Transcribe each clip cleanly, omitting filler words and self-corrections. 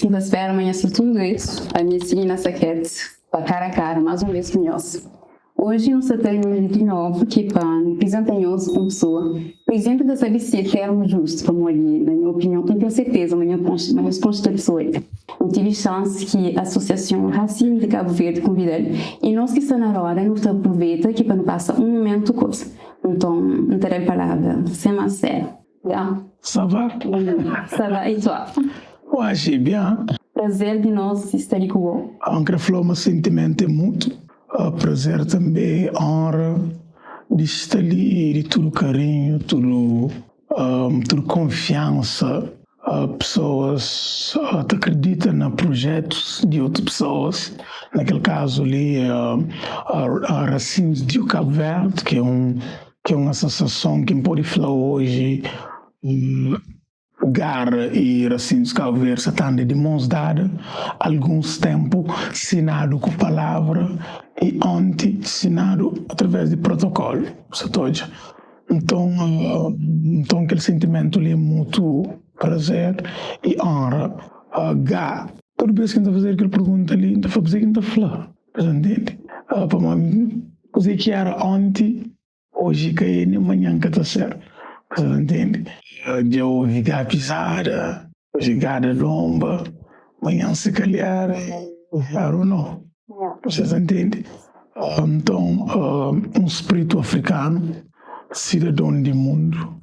Então, espero amanhã ser tudo isso. A minha seguinte saquete, para cara a cara, mais uma vez com nós. Hoje, nós temos de novo que para apresentar-nos como pessoa. Presente da saber se é termo justo, como ali, na minha opinião, não tenho certeza, mas consta pessoa. Eu tive chance que a Associação Racismo de Cabo Verde convidou e nós que estamos na hora, nós aproveita que para não passar um momento coisa. Então, não terei palavra, sem mais sério. Bien. Ça va? Ça va, et toi? Ouais, j'ai bien. Prazer de nós estar aqui com Anche floma sentimento mútuo. Prazer também, honra de estar ali, de tudo carinho, tudo confiança. Pessoas te acreditam em projetos de outras pessoas. Naquele caso ali, a Racismo de Cabo Verde, que é uma associação que pode falar hoje. Garra e Racismo de Cabo Verde estão de mãos dadas, alguns tempos assinado com palavra e ontem assinado através de protocolo. Então aquele sentimento ali é muito prazer e honra. Toda vez que a gente fazer aquela pergunta ali, a gente vai fazer que a gente fala, entende? Para mim, coisa que era ontem, hoje que é amanhã que está certo. Entende? Eu ouvi a pisada, chegada lomba, amanhã se calhar, I don't know. Vocês entendem? Então, um espírito africano, cidadão do mundo,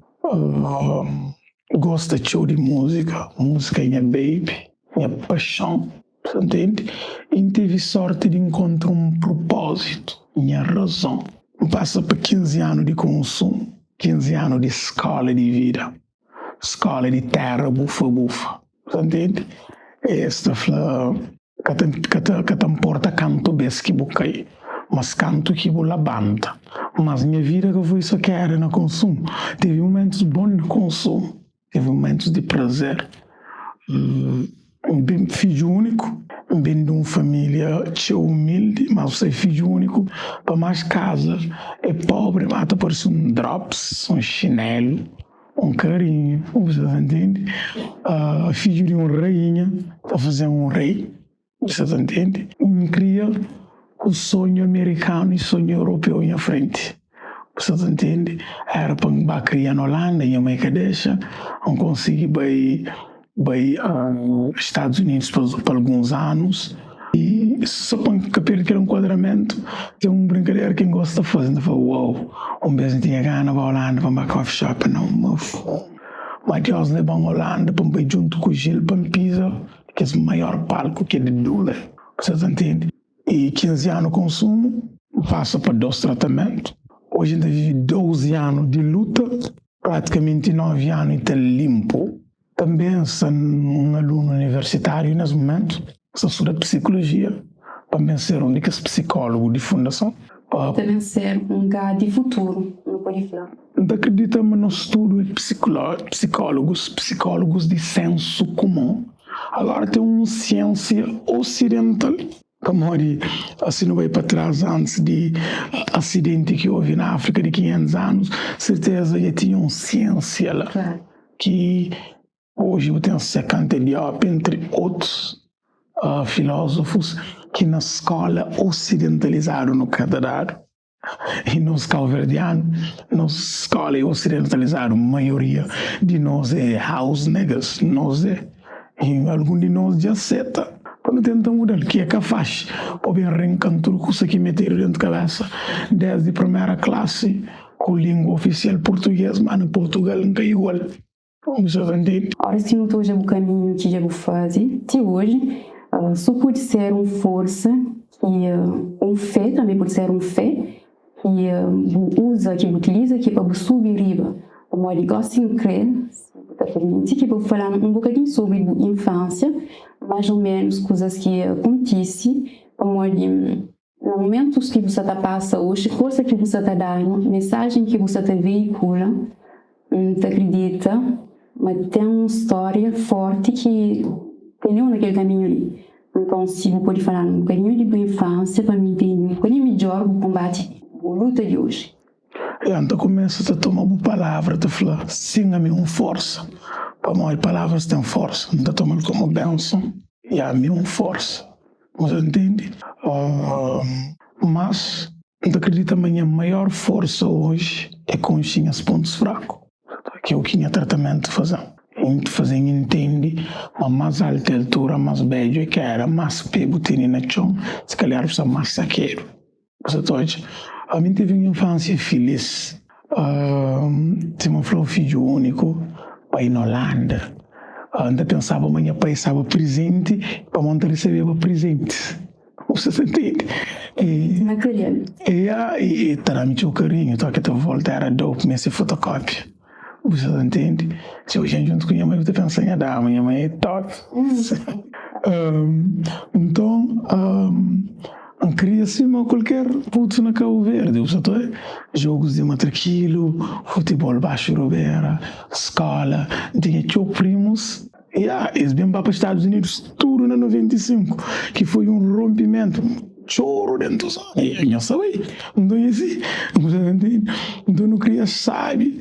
gosta de música é minha baby, minha paixão, você entende? E teve sorte de encontrar um propósito, minha razão. Passa por 15 anos de consumo. 15 anos de escola de vida, escola de terra, bufa. Você entende? Esta fala que te importa canto bem que bucai, mas canto que bu labanta. Mas minha vida que foi isso que era no consumo. Teve momentos bons no consumo, teve momentos de prazer. Bem filho único, bem de uma família humilde, mas você é filho único, para mais casas, é pobre, mas até parece um drops, um chinelo, um carinho, você entende? Filho de uma rainha, está fazendo um rei, você entende? E cria o sonho americano e o sonho europeu em frente. Você entende? Era para criar na Holanda, e a mãe que deixa, não consegui Estados Unidos por alguns anos e só para capir aquele enquadramento tem um brincadeira que gosta de fazer, então fala, uau, vez tinha gana para a Holanda, para uma coffee shop, não, mas Deus leva a Holanda para ir junto com o Gil para Pisa, que é o maior palco que é de Dula, vocês entendem? E 15 anos de consumo, passa por 2 tratamentos, hoje ainda vive 12 anos de luta, praticamente 9 anos e está limpo. Também sou um aluno universitário nesse momento, sou estudante de psicologia, também ser um psicólogo de fundação. Também ser um cara de futuro, não pode falar. Acreditamos no estudo de psicólogos de senso comum. Agora tem uma ciência ocidental, como assim não vai para trás antes de acidente que houve na África de 500 anos, certeza já tinha uma ciência lá, claro. Que hoje eu tenho secante Diop, entre outros filósofos que na escola ocidentalizaram no Canadá e nos calverdianos, na escola ocidentalizaram, a maioria de nós é house niggas, e algum de nós já aceita. Quando tentamos mudar, que é que faz? Podem reencantar com isso que meteram dentro da cabeça, desde a primeira classe, com língua oficial português, mas no Portugal não é igual. Ora, se não estou o caminho que eu vou fazer, de hoje, só pode ser uma força, que fé, também pode ser uma fé, que usa, que utiliza, que para subir riba. Como ele gosta de crer, que vou falar um bocadinho sobre a infância, mais ou menos coisas que acontecem, como ele, no momentos que você passa hoje, força que você está dando, mensagem que você está veicula, te acredita, mas tem uma história forte que tem naquele caminho ali. Então, se eu puder falar um bocadinho de boa infância, para mim tem um bocadinho melhor o combate, a luta de hoje. Então começa a tomar uma palavra, a falar, sim, a minha força. Para mim, palavras têm força, não tomando como bênção. e a mesma força. Você entende? Mas eu acredito também a maior força hoje é consciência os pontos fracos. Que é o que tinha tratamento de fazer. Fazer entende, a mais alta altura, mais belo é que era, mais pego tinha na chão, se calhar você mais saqueiro. Você pode. A mim teve uma infância feliz. Tive um filho único, pai na Holanda. Ainda pensava, amanhã pai estava presente, para montar receber presente. Você entende? Material. E terá me o carinho, então que tu voltar a dope, mas se fotocópia. Você entende? Se hoje a gente junto com minha mãe, eu estou pensando em dar, minha mãe é top. Então, queria assim, qualquer puto na Cabo Verde, jogos de matraquilo, futebol baixo Robeira, escola, tinha tio primos, e eles vêm para os Estados Unidos, tudo na 95, que foi um rompimento. Choro dentro da zona, eu não sabia. Então, assim, você entende? Então, não queria saber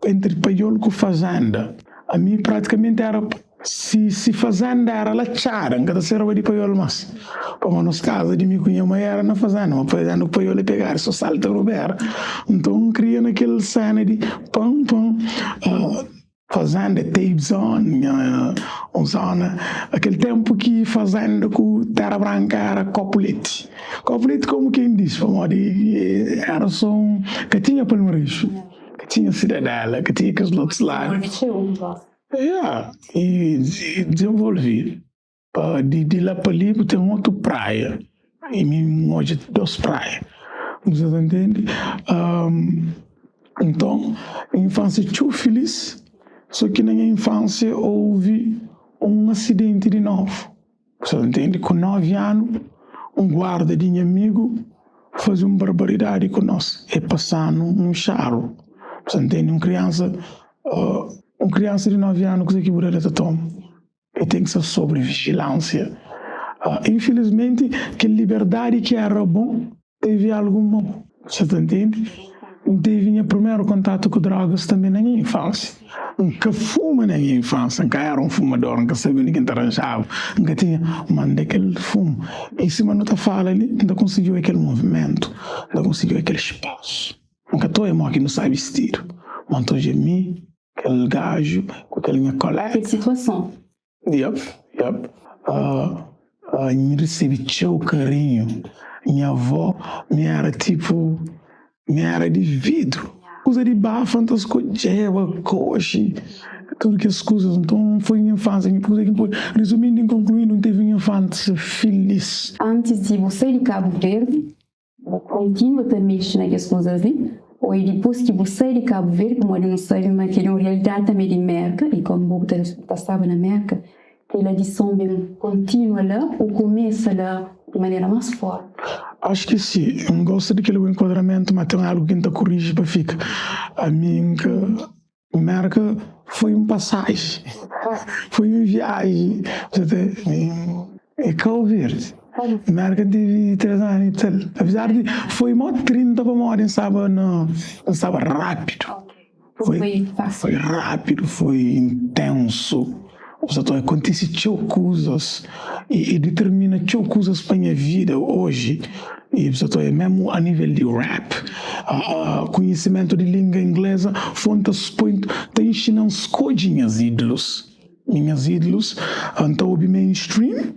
entre paiol com fazenda. A mim, praticamente, era se fazenda era lachada, cada serva de paiol, mas para nós casa de mim com minha mãe era na fazenda, mas fazenda o paiol ia pegar, só salta Roberta. Então, queria naquele cena de pão, fazenda, tape zone, zona, aquele tempo que fazenda com terra branca era copulete. Copulete, como quem diz, era só que tinha palmeiras, que tinha cidadela, que tinha aqueles outros lá. E desenvolvi. De lá para ali tem outra praia. E me hoje 2 praias. Você entende? Então, a infância tão feliz. Só que na minha infância houve um acidente de novo. Você entende? Com 9 anos, um guarda de meu amigo fez uma barbaridade com nós. E passando um charro. Você entende? Uma criança de 9 anos que se quebra de toma. E tem que ser sobre vigilância. Infelizmente, que liberdade que era bom, teve algo bom. Você entende? Teve meu primeiro contato com drogas também na minha infância. Nunca fuma na minha infância, nunca era um fumador, nunca sabia ninguém te arranjava, nunca tinha, mandei aquele fumo. E se não está falando ali, ainda conseguiu aquele movimento, ainda conseguiu aquele espaço. Nunca estou aí, que não sabe vestir. Mas estou de mim, aquele gajo, com aquele minha colega. Que situação? Yep. Eu recebi o carinho. Minha avó me era tipo, me era de vidro. Coisa de bafo, tantas coisas, coxe, tudo que as coisas. Então foi minha infância. Resumindo e concluindo, não teve minha infância feliz. Antes de você ir de Cabo Verde, continua a mexer naquelas coisas ali? Ou depois que você ir de Cabo Verde, como ele não sabe, mas que é uma realidade também de Merca, e como você estava na Merca, que a adição continua lá ou começa lá de maneira mais forte? Acho que sim. Eu não gosto daquele enquadramento, mas tem algo que ainda corrige para ficar. A minha Merca foi uma passagem, foi uma viagem. É Cabo Verde. Merca teve 3 anos e tal. Apesar de foi mais 30 para morrer, não estava rápido. Foi rápido, foi intenso. Aconteceu coisas e determina coisas para a minha vida hoje. E mesmo a nível de rap, conhecimento de língua inglesa, fontes tem ensinando minhas ídolos. Então, o mainstream,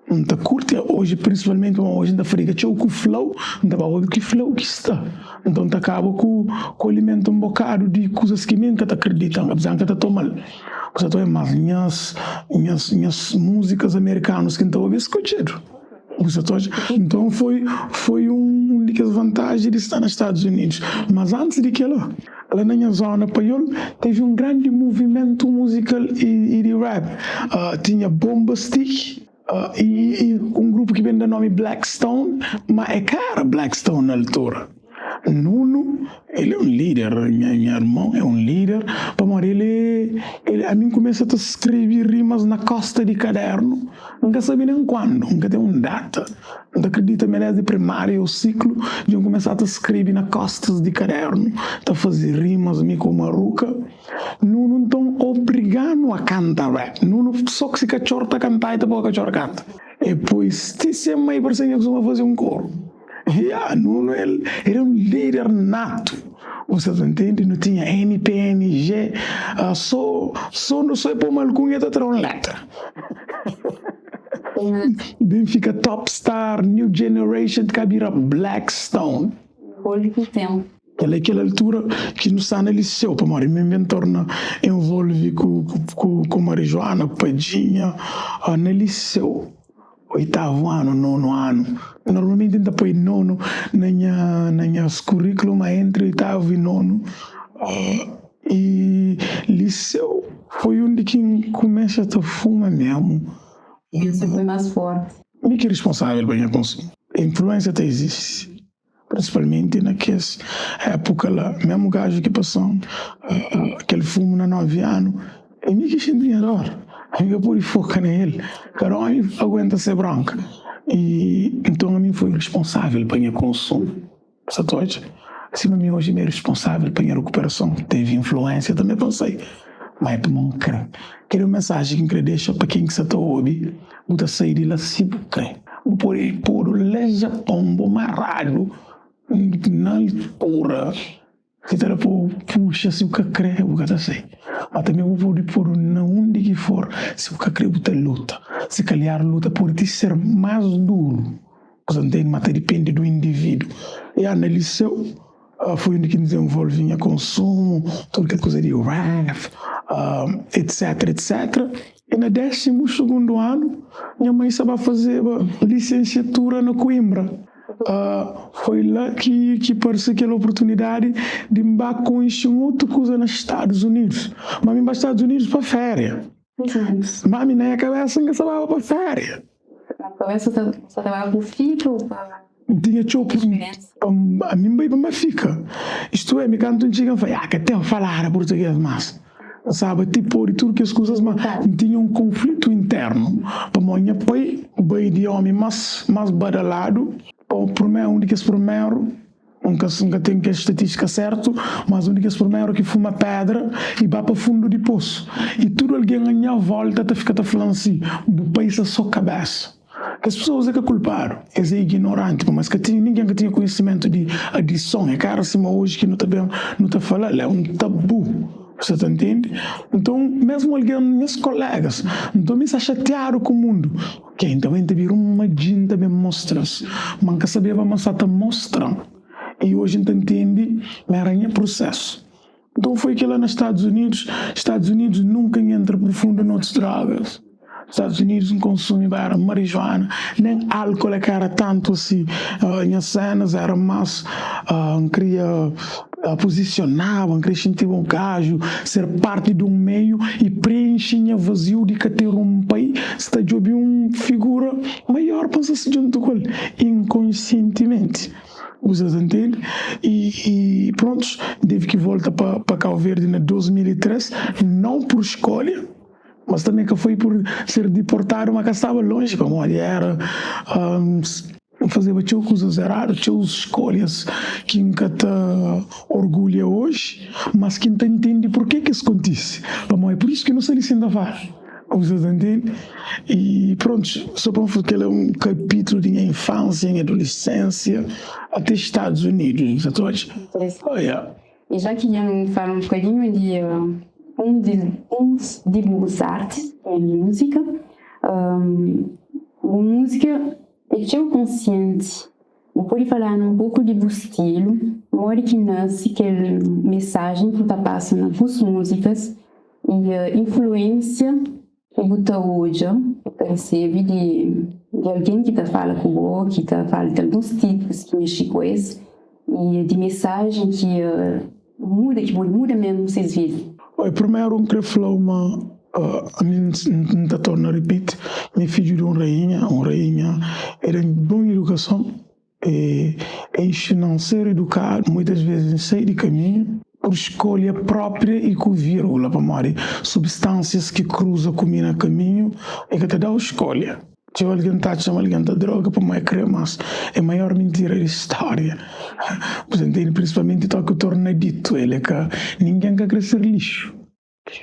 não curte hoje, principalmente hoje, ainda friga com flow, ainda vai ouvir que flow que está. Então, acaba com alimento um bocado de coisas que nunca acreditam, apesar que está tão mal. Mas minhas músicas americanas que estão a ver escutando. Então foi uma das vantagens de estar nos Estados Unidos. Mas antes daquilo, lá na minha zona paiol, teve um grande movimento musical e de rap. Tinha Bombastic e um grupo que vem do nome Blackstone, mas é cara Blackstone na altura. Nuno, ele é um líder, minha irmã é um líder, para ele a mim começa a escrever rimas na costa de caderno, nunca sabe nem quando, nunca tem uma data, não acredita melhor de primária o ciclo, de eu começar a escrever na costas de caderno, a fazer rimas, me com uma ruca, Nuno então obrigado a cantar rap, Nuno só que se cachorro a cantar e depois o cachorro canta, e depois, se é meio parece que costuma fazer um coro. Nuno ele era um líder nato, você entende? Não tinha NPNG, só para uma alcunha de outra letra. Benfica Top Star, New Generation, que vira Blackstone. Olho que tempo. Aquela altura que não está no liceu, para morrer, meu mentor envolve com marijuana, padinha, no liceu. 8º ano, 9º ano. Normalmente ainda põe 9º na currículo, entre 8º e 9º. E liceu foi onde que começa a fumar mesmo. Você foi mais forte. Me que responsável pelo consumo. A influência até existe. Principalmente naquela época lá. Mesmo gajo que passou aquele fumo na 9 anos. E me que sentia dor. Eu pude focar nele, cara, a mim aguenta ser branca. E então a mim foi responsável pelo consumo. Sabe? Assim, a mim hoje é responsável pela recuperação. Teve influência, também pensei. Mas para não crer. Aquela mensagem que deixa para quem que está ouvindo, muita sair de lá se buca. Por leja pombo marrado, não pura. Se era por puxa se o que crê, o que está sei. Mas também vou por onde que for, se o que crê, você luta. Se calhar luta por te ser mais duro. Você entende? Mas depende do indivíduo. E no liceu, foi onde que desenvolve consumo, toda coisa de rap, etc, etc. E no 12º ano, minha mãe estava fazendo licenciatura na Coimbra. Foi lá que apareceu aquela oportunidade de embarcar com outra coisa nos Estados Unidos. Mas eu para os Estados Unidos para férias. Mas na minha cabeça não estava para férias. Na cabeça você trabalhava com filho ou para... Tinha chope. A mim vai para uma fica. Isto é, me canto um chico e falei, que até falar português mais. Sabe, tipo, de tudo que as coisas, mas tinha um conflito interno. Para mim, foi o idioma mais badalado. Primeiro, um que é primeiro, nunca tenho que a estatística certo, mas um que é primeiro que fuma pedra e vai para o fundo de poço. E tudo alguém ganha volta até ficar falando assim, o país é só cabeça. As pessoas é que culparam, é ignorante, mas que ninguém que tinha conhecimento de adição, é cara assim, hoje que não está falando, é um tabu. Você tá entende? Então, mesmo alguém, meus colegas, então me chatearam com o mundo. Ok, então ainda virou uma gente me mostras. Mas que sabia para mostrar, te mostram. E hoje a gente entende, mas era processo. Então foi que lá nos Estados Unidos nunca entra profundo em outras drogas. Estados Unidos não consome era marijuana, nem álcool que era tanto assim, em cenas era mais, queria posicionar, queria sentir um gajo, ser parte de um meio e preencher vazio de que ter um país, está de uma figura maior para se junto com ele, inconscientemente. Vocês entendem? E pronto, teve que voltar para Cabo Verde em 2003, não por escolha, mas também que foi por ser deportado, mas que estava longe para onde era, fazer coisas erradas, escolhas que nunca te orgulha hoje, mas que não entende por que isso acontece. É por isso que não se licença a faz. Vocês entendem? E pronto, só para que ele é um capítulo de minha infância, minha adolescência, até Estados Unidos. E já que já fala um bocadinho de uns artes em música, a música é que eu consciente, eu posso falar um pouco de estilo, mora que nasce aquela mensagem que está passando nas músicas e a influência que você hoje recebe de alguém que está falando com você, que está falando de alguns tipos que mexe com isso e de mensagem que muda mesmo vocês viram. Primeiro, eu queria falar a mim não está tornando a repetir. Meu filho de uma rainha era em boa educação. E enche não ser educado, muitas vezes sai de caminho, por escolha própria e com vírgula, para morrer. Substâncias que cruzam comigo no caminho é que te dá a escolha. Se alguém está chamando alguém de droga para mais crer, mas é a maior mentira da história. Você entende? Principalmente o que torna dito ele é que ninguém quer crescer lixo.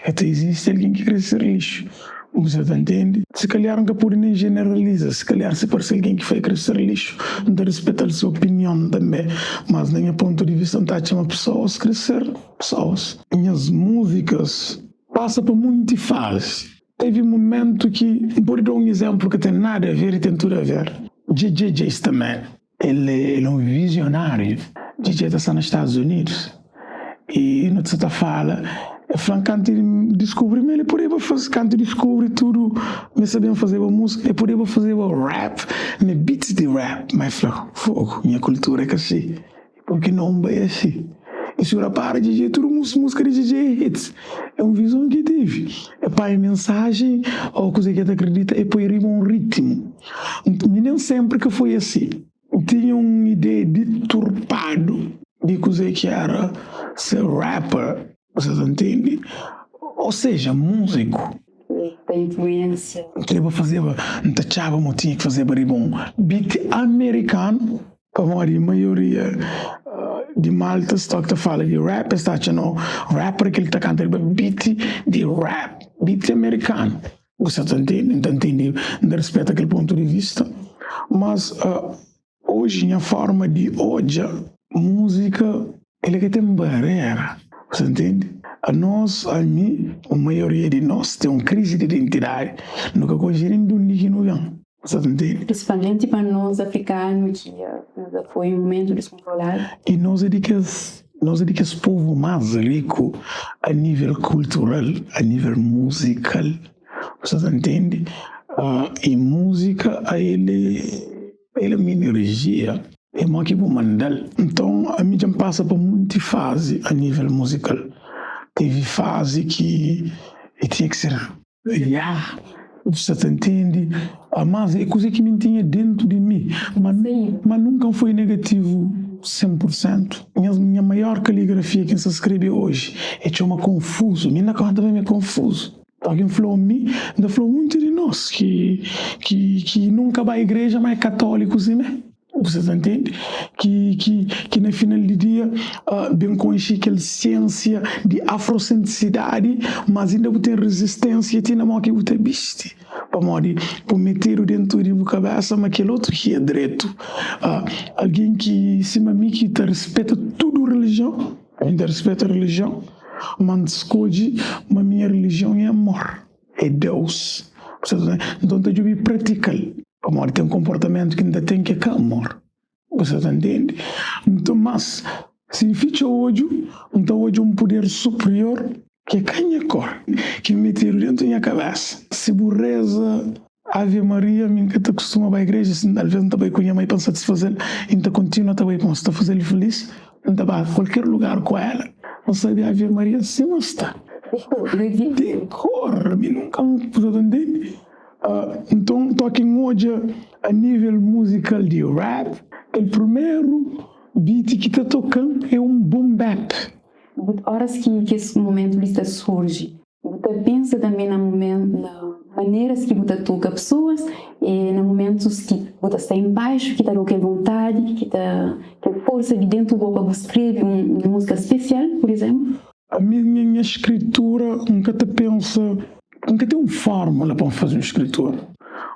Até existe alguém que quer crescer lixo. Você entende? Se calhar nunca pode nem generalizar. Se calhar se parece alguém que foi crescer lixo, não dá respeito à sua opinião também. Mas, nem a ponto de vista, não está a chamar pessoas crescer. Pessoas. Minhas músicas passam por muitas fases. Teve um momento que, por dar um exemplo que tem nada a ver e tem tudo a ver. DJ Jace também. Ele é um visionário. DJ está nos Estados Unidos. E não se fala. Quando descobri, ele podia fazer, quando descobri tudo, me sabiam fazer a música, eu podia fazer o rap, me beats de rap, mas fogo, minha cultura é que assim, porque não é assim. E se eu para DJ, tudo música de DJ hits, é uma visão que tive, é para a mensagem, ou coisa que te acredita, é para ir um ritmo. E nem sempre que foi assim, tinha uma ideia deturpada de coisa que era ser rapper. Vocês entendem? Ou seja, músico. Tem influência. Treba fazer, não tinha que fazer bom beat americano, como a maioria de Malta está que fala de rap, está achando rapper que ele está cantando beat de rap, beat americano. Vocês entendem? Então entende, não respeita aquele ponto de vista. Mas hoje, a forma de hoje, música, ele que tem barreira. Você entende? A mim, a maioria de nós tem uma crise de identidade. Nunca conseguimos do que não vem. Você entende? Principalmente para nós africanos, que foi um momento descontrolado. E nós é de que esse povo mais rico a nível cultural, a nível musical. Você entende? E música, ele é minha energia. É uma que vou mandar. Então, a mídia passa por muita fase a nível musical. Teve fase que tinha que ser você entende? Mas é coisa que me tinha dentro de mim. Mas nunca foi negativo 100%. Minha maior caligrafia que se escreve hoje é uma confuso. Minha conta também é confuso. Alguém falou a mim, ainda falou muito de nós que nunca vai à igreja, mas é católico, sim, né? Vocês entendem? Que no final do dia, bem conheci aquela ciência de afrocentricidade, mas ainda tem resistência, tem na mão que você viste. Para meter dentro de uma cabeça, mas aquele outro que é direito. Alguém que, se me que respeita tudo a religião, ainda respeita a religião, mas escolhe, mas minha religião é amor, é Deus. Então, eu vou praticar. Amor tem um comportamento que ainda tem que é amor. Você entende? Então, mas, se fica hoje, então hoje um poder superior que é canha cor, que me meteu dentro da minha cabeça. Se burreza, Ave Maria, minha que te costuma para a igreja, se às vezes não está bem com a mãe para satisfazer, então continua a para estar fazendo feliz, não está a qualquer lugar com ela. Não sabe Ave Maria, se não está. Tem cor, me nunca você entende? Então, estou aqui hoje a nível musical de rap. O primeiro beat que está tocando é um boom bap. Horas que esse momento lista surge, você pensa também na maneiras que você toca pessoas e nos momentos que você está em baixo, que está com vontade, que está com força de dentro do boca, você escreve uma música especial, por exemplo? A minha escritura nunca te pensa. Nunca tem uma fórmula para fazer uma escritura.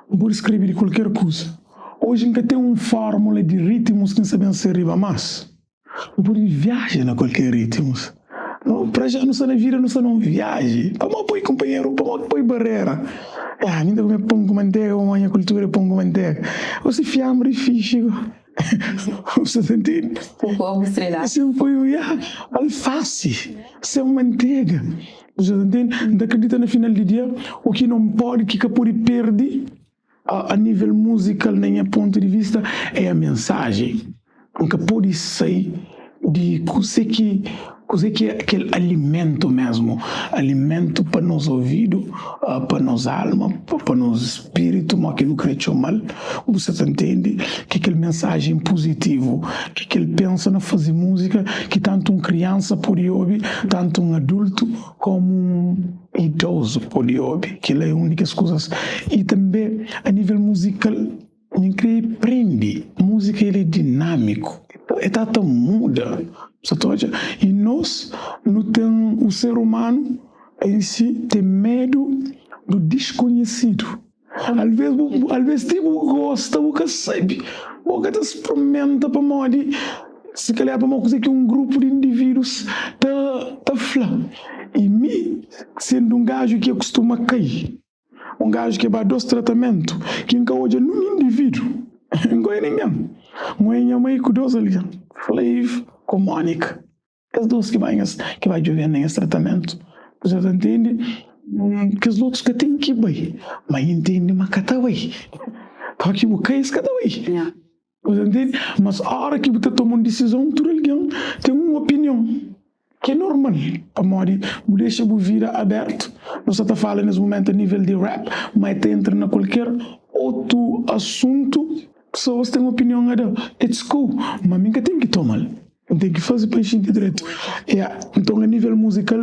Por escrever de qualquer coisa. Hoje nunca tem uma fórmula de ritmos que não sabem se arriba mais. Por viajar na qualquer ritmos. Para já não se na vida, não viaje. Para mal põe companheiro, para mal põe barreira. Ainda como pongo manteiga, a minha cultura pongo manteiga. Você fiambre e fixe. Você entende? Um pouco estrelado. Você põe alface, você é manteiga. Você entende? Não acredita no final do dia o que não pode, que pode perder a nível musical, nem a ponto de vista, é a mensagem. Nunca pode sair de coisa que coisa que é aquele alimento mesmo, alimento para nos ouvidos, para nos alma, para nos espírito, mas aquilo que é mal, você entende que aquele mensagem positivo, que ele pensa na fazer música, que tanto uma criança pode ouvir, tanto um adulto como um idoso pode ouvir, que é a única coisa. E também a nível musical, ninguém prende, música ele é dinâmico, é tão muda. E nós não temos, o ser humano em si tem medo do desconhecido. Às vezes tipo, gosta, você sabe, você experimenta para morrer, se calhar para uma coisa que um grupo de indivíduos está falando. E mim, sendo um gajo que costuma cair, um gajo que vai dois tratamentos, que nunca hoje num indivíduo, não é ninguém. Minha mãe cuidou ali, falei com Mônica, as duas que vai jogar nesse tratamento, você entende? Que os outros que têm que ir, mas entende, mas cada vez, tá aqui o que é cada vez, você entende? Mas a hora que você toma uma decisão, todo alguém tem uma opinião. Que é normal, amore, deixa o vida aberto. Nós estamos falando nesse momento a nível de rap, mas entra na qualquer outro assunto, pessoas têm uma opinião, it's cool, mas nunca tem que tomar. Tem que fazer para gente direito. Então, a nível musical,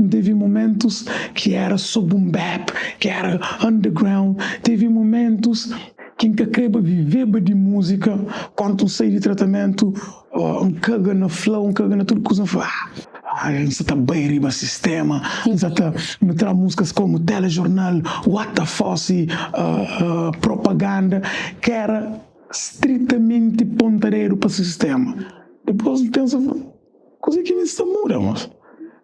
teve momentos que era só boom bap, que era underground, teve momentos que nunca queria viver de música, quando sai de tratamento, caga na flow, caga na tudo coisa, a gente está bem riba sistema, a gente está a músicas como telejornal, What the Fosse, propaganda, que era estritamente pontareiro para o sistema. Depois pensa, coisa que não se muda, mas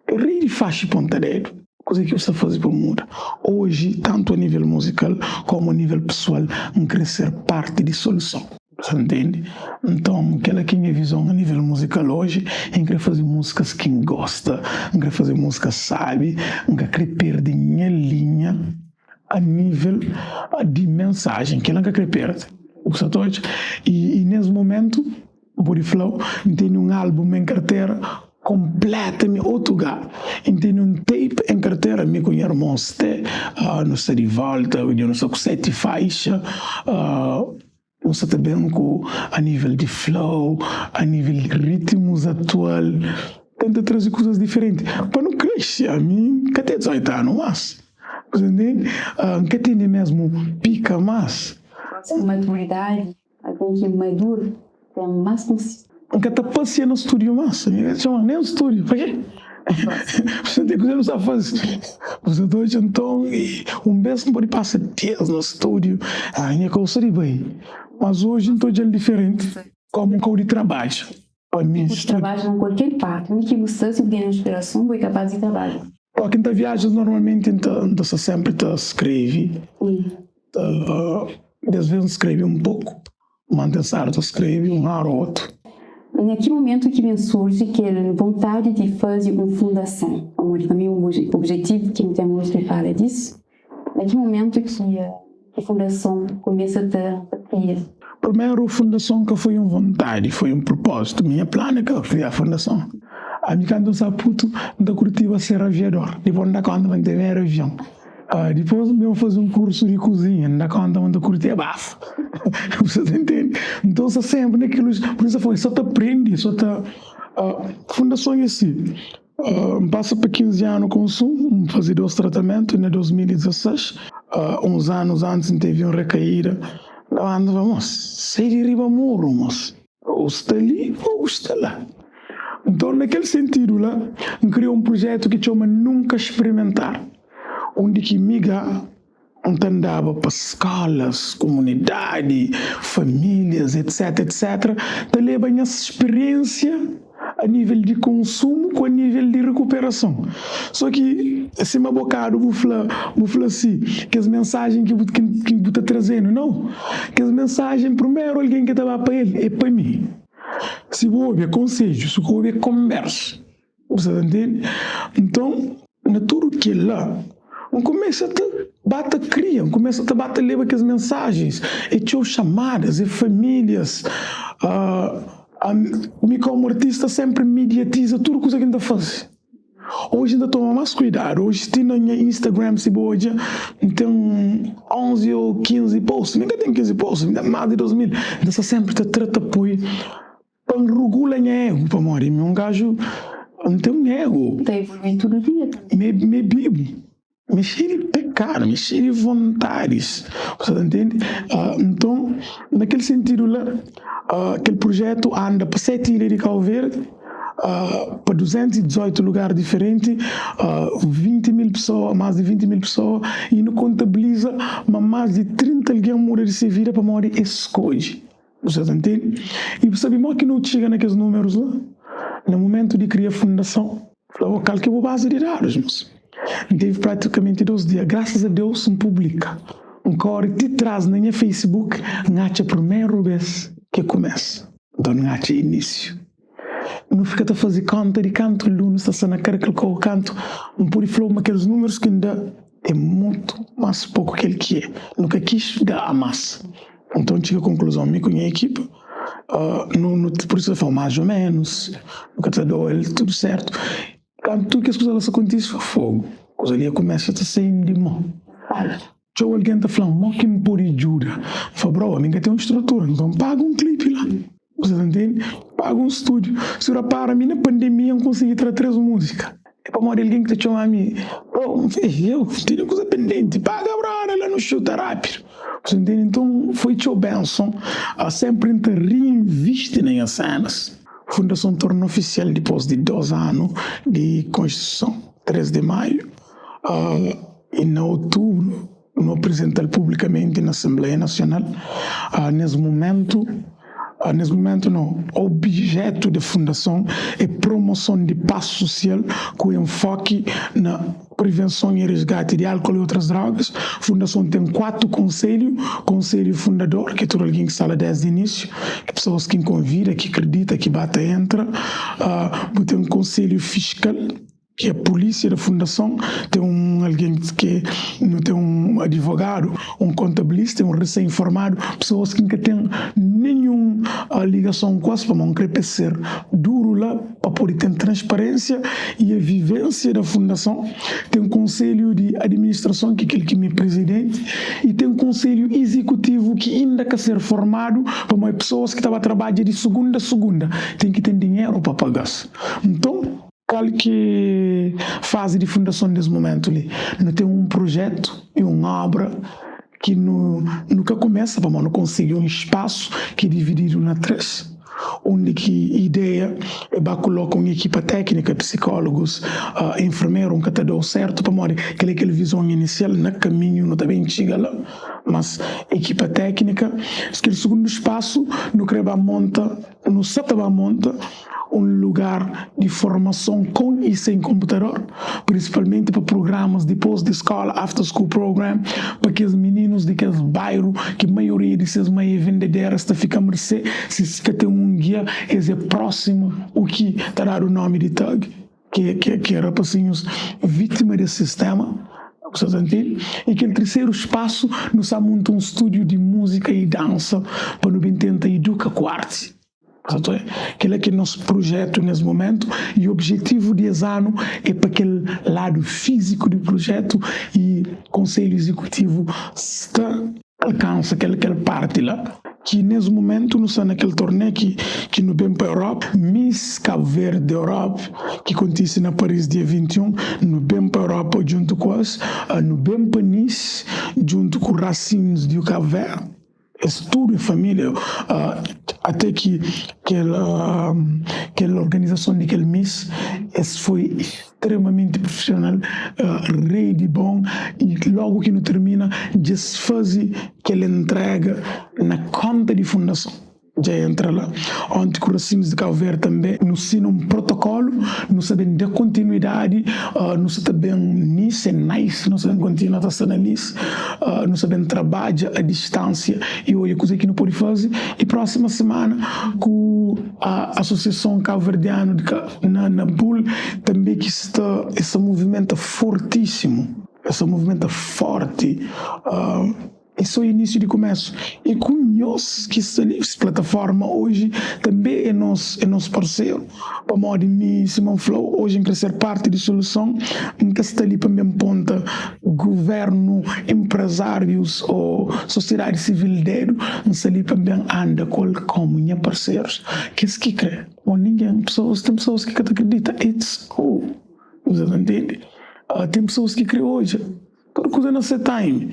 é really fácil pontareiro, coisa que você faz para mudar. Hoje, tanto a nível musical como a nível pessoal, quer ser parte de solução. Você entende? Então, aquela que é a visão a nível musical hoje, quer fazer músicas que gosta, quer fazer músicas sabe, quer perder minha linha a nível de mensagem, que ela quer perder. E nesse momento, Body Flow tem um álbum em carteira completamente outro lugar. Tem um tape em carteira, me com irmão Ste, não sei de volta, eu não sei com 7 faixas, não sei também com a nível de flow, a nível de ritmos atual, tenta trazer coisas diferentes. Para não crescer, a mim, que até 18 anos, mas, que tem mesmo pica mais. Com maturidade, alguém que maduro, tem mais consistência. Nunca está passeando no estúdio mais, chama nem o estúdio, para quê? Você tem que não sabe fazer. Você dois então, mês não pode passar dias no estúdio, ainda que eu sei bem. Mas hoje então é diferente, como um cão de trabalho. Você trabalha em qualquer parte, onde que você se tem inspiração, você é capaz de trabalhar. Quem está viajando normalmente, então sempre escreve. Às vezes escreve um pouco, mas certo escreve um ar ou outro. Naquele momento que me surge aquela vontade de fazer uma fundação, também um objetivo que me temos de falar disso, naquele momento que a fundação começa a criar. Primeiro, a fundação que foi uma vontade, foi um propósito. Minha plana é que eu criei a fundação. A minha quando eu sou puto, eu curtia ser aviador. Depois da quando eu tive avião. Depois eu fazer um curso de cozinha, da quando eu curtia bafo. Você entende? Então, sempre naquilo, por isso foi, só te aprende, só te... fundação é assim. Passa para 15 anos com consumo, fazer 2 tratamentos, em 2016. Uns anos antes teve uma recaída. Vamos, sai de riba muro, mas ou está ali ou está lá. Então, naquele sentido lá, eu criei um projeto que chama Nunca Experimentar, onde que miga andava para escolas, comunidade, famílias, etc, te leva essa experiência a nível de consumo com a nível de recuperação. Só que, assim, um bocado, vou falar assim, que as mensagens que está trazendo, não. Que as mensagens, primeiro, alguém que estava para ele, é para mim. Se vou ouvir conselho, se vou ouvir conversa, você entende? Então, na tudo que é lá, começa a bater cria, começa a bater leva com as mensagens, e teu chamadas, e famílias, Me como artista sempre mediatiza tudo que a gente faz. Hoje ainda toma mais cuidado. Hoje tem no Instagram, se hoje tem 11 ou 15 posts. Ninguém tem 15 posts, ainda mais de 2000. Então você sempre te trata para regula em ego, para morrer. Um gajo não tem um ego. Está evoluindo todo dia. Me bibo. Me cheio de pecado, me cheio de vontades. Você entende? Então, naquele sentido lá, aquele projeto anda para 7 ilhas de Cabo Verde, para 218 lugares diferentes, 20 mil pessoas, mais de 20 mil pessoas, e não contabiliza mais de 30 alguém morrer de servir para morrer escolhe. Você entende? E você sabe que não chega naqueles números lá? No momento de criar a fundação, falou, que eu vou base de dados, mas teve praticamente 2 dias, graças a Deus, não publica. Agora, te traz na minha Facebook, não é a primeira vez que começa. Então, não é o início. Não fica a fazer conta de canto, não está na cara que eu canto, não pode falar aqueles números que ainda é muito mais pouco que ele que é. Nunca quis dar a massa. Então, chega a conclusão, me com a equipe, por isso eu falo mais ou menos, nunca te dou ele, tudo certo. Quando tudo que as coisas acontecem, fogo. A coisa ali começa a sair de mão. Se alguém está falando, que me pode ajudar? Fala, bro, ninguém tem uma estrutura, então paga um clipe lá. Você entende? Paga um estúdio. Se eu para mim na pandemia, eu consegui trazer 3 músicas. É para morrer alguém que te chama a mim. Bro, eu tenho coisa pendente. Paga, bro, ela não chuta rápido. Você entende? Então, foi teu benção. Sempre te reinveste nas cenas. A fundação tornou oficial depois de 2 anos de Constituição, 3 de maio. E em outubro, não apresentei publicamente na Assembleia Nacional. Nesse momento, o objeto da fundação é promoção de paz social com enfoque na prevenção e resgate de álcool e outras drogas. A fundação tem 4 conselhos. Conselho fundador, que é todo alguém que está lá desde o início, que pessoas que convida, que acredita, que bate e entra. Tem um conselho fiscal, que é a polícia da fundação, tem alguém que não tem um advogado, um contabilista, um recém-formado, pessoas que nunca têm nenhuma ligação com as para não querer ser duro lá, para poder ter transparência e a vivência da fundação. Tem um conselho de administração, que é aquele que me presidente, e tem um conselho executivo que ainda quer ser formado para mais pessoas que estavam a trabalhar de segunda a segunda, tem que ter dinheiro para pagar. Então, que fase de fundação nesse momento ali, não tem um projeto e uma obra que nunca começa, para não conseguir um espaço que é dividido na 3, onde que a ideia é para colocar uma equipa técnica, psicólogos, enfermeiro, um catador certo, para morrer aquela visão inicial, no caminho, não também chega lá, mas a equipa técnica, aquele segundo espaço, no Creba monta, no Sataba monta, um lugar de formação com e sem computador, principalmente para programas depois de escola, after school program, para aqueles meninos de aqueles bairros que a maioria desses meios vendedeiras fica a mercê, se tem um guia, é próximo o que está dado o nome de tag, que é rapazinhos vítima desse sistema. Vocês entendem? E aquele terceiro espaço, nós monta um estúdio de música e dança para nos tentar educar com arte. Aquele é que é nosso projeto nesse momento, e o objetivo de esse ano é para aquele lado físico do projeto, e o Conselho Executivo alcança aquela parte lá, que nesse momento não está naquele torneio que não vem para a Europa, Miss Cabo Verde da Europa, que acontece na Paris dia 21, não vem para a Europa junto com as, não vem para Nice junto com Racines de Cabo Verde. É tudo em família, até que aquela organização de aquele Miss foi extremamente profissional, rei de bom, e logo que não termina, desfaz aquela entrega na conta de fundação. Já entra lá, onde o Racines de Cabo Verde também nos ensina um protocolo, não sabem de continuidade, não sabem nisso, é nice, não sabem continuar a ser nisso, não sabem trabalhar à distância, e olha coisa que não pode fazer. E próxima semana, com a Associação Cabo Verdeana na BUL, também que está, esse movimento fortíssimo, esse movimento forte, Esse é o início de começo. E conheço que essa plataforma hoje também é nosso parceiro. Para modo de mim, Simão Flow, hoje em ser parte de solução, em que está ali para me ponta governo, empresários ou sociedade civil dedo, está ali para me anda como minha parceiros. Que é que crê? Ou ninguém, tem pessoas que acreditam, it's cool. Você entende? Tem pessoas que creem hoje. Toda coisa nessa time.